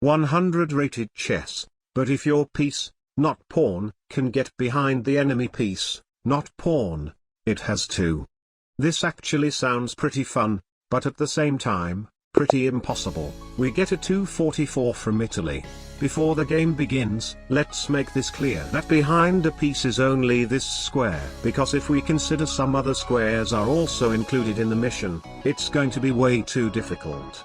100 rated chess, but if your piece, not pawn, can get behind the enemy piece, not pawn, it has to. This actually sounds pretty fun, but at the same time, pretty impossible. We get a 244 from Italy. Before the game begins, let's make this clear that behind a piece is only this square, because if we consider some other squares are also included in the mission, it's going to be way too difficult.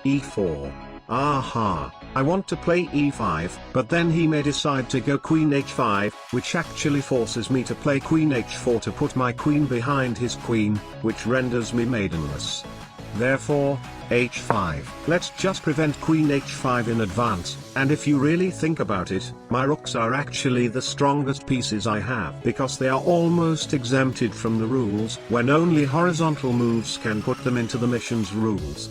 e4. Aha, I want to play e5, but then he may decide to go queen h5, which actually forces me to play queen h4 to put my queen behind his queen, which renders me maidenless. Therefore, h5. Let's just prevent queen h5 in advance, and if you really think about it, my rooks are actually the strongest pieces I have because they are almost exempted from the rules when only horizontal moves can put them into the mission's rules.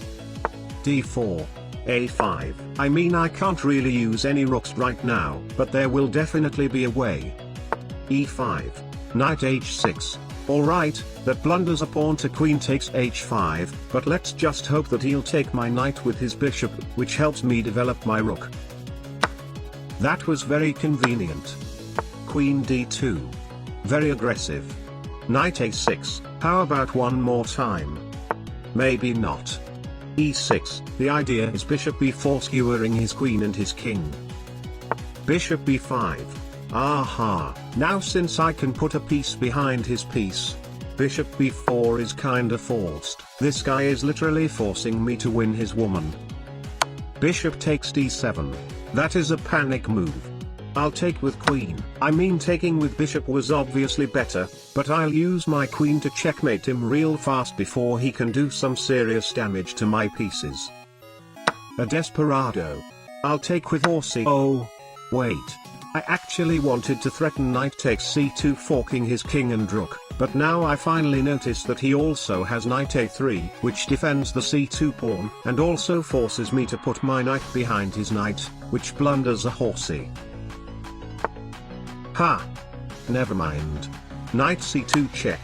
d4. a5. I mean, I can't really use any rooks right now, but there will definitely be a way. e5. Knight h6. Alright, that blunders a pawn to queen takes h5, but let's just hope that he'll take my knight with his bishop, which helps me develop my rook. That was very convenient. Queen d2. Very aggressive. Knight a6, how about one more time? Maybe not. e6, the idea is bishop b4 skewering his queen and his king. Bishop b5. Aha, now since I can put a piece behind his piece, bishop b4 is kinda forced. This guy is literally forcing me to win his woman. Bishop takes d7. That is a panic move. I'll take with queen. I mean, taking with bishop was obviously better, but I'll use my queen to checkmate him real fast before he can do some serious damage to my pieces. A desperado. I'll take with horsey. Oh, wait. I actually wanted to threaten knight takes c2 forking his king and rook, but now I finally notice that he also has knight a3, which defends the c2 pawn, and also forces me to put my knight behind his knight, which blunders a horsey. Ha! Never mind. Knight c2 check.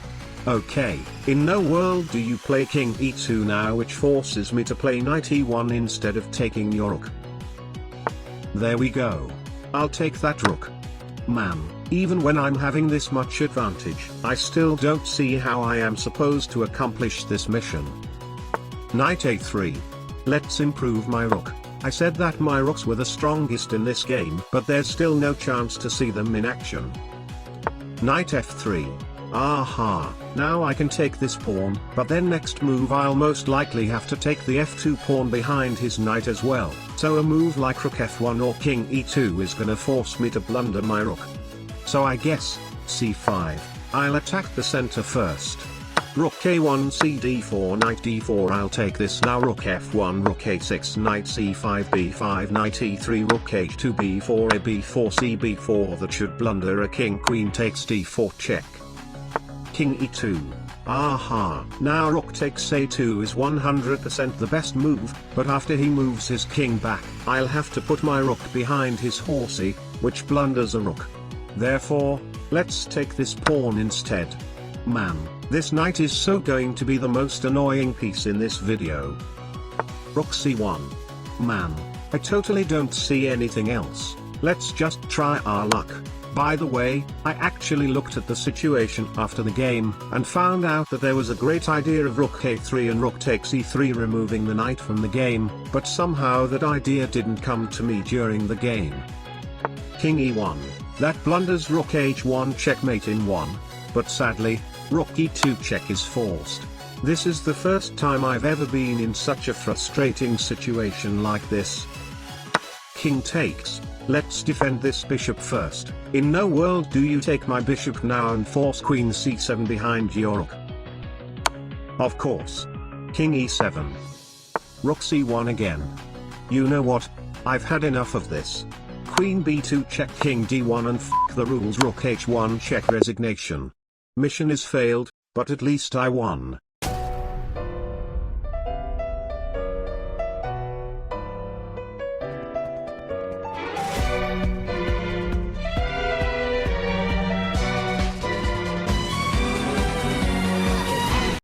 Okay, in no world do you play king e2 now, which forces me to play knight e1 instead of taking your rook. There we go. I'll take that rook. Man, even when I'm having this much advantage, I still don't see how I am supposed to accomplish this mission. Knight a3. Let's improve my rook. I said that my rooks were the strongest in this game, but there's still no chance to see them in action. Knight f3. Aha, now I can take this pawn, but then next move I'll most likely have to take the f2 pawn behind his knight as well, so a move like rook f1 or king e2 is gonna force me to blunder my rook. So I guess, c5, I'll attack the center first. Rook a1 c d4 knight d4 I'll take this now rook f1 rook a6 knight c5 b5 knight e3 rook h2 b4 a b4 c b4 that should blunder a king queen takes d4 check. King e2. Aha, now rook takes a2 is 100% the best move, but after he moves his king back, I'll have to put my rook behind his horsey, which blunders a rook. Therefore, let's take this pawn instead. Man, this knight is so going to be the most annoying piece in this video. Rook c1. Man, I totally don't see anything else. Let's just try our luck. By the way, I actually looked at the situation after the game, and found out that there was a great idea of rook a3 and rook takes e3 removing the knight from the game, but somehow that idea didn't come to me during the game. King e1. That blunders rook h1 checkmate in 1, but sadly, rook e2 check is forced. This is the first time I've ever been in such a frustrating situation like this. King takes. Let's defend this bishop first. In no world do you take my bishop now and force queen c7 behind your rook. Of course. King e7. Rook c1 again. You know what? I've had enough of this. Queen b2 check king d1 and f the rules rook h1 check resignation. Mission is failed, but at least I won.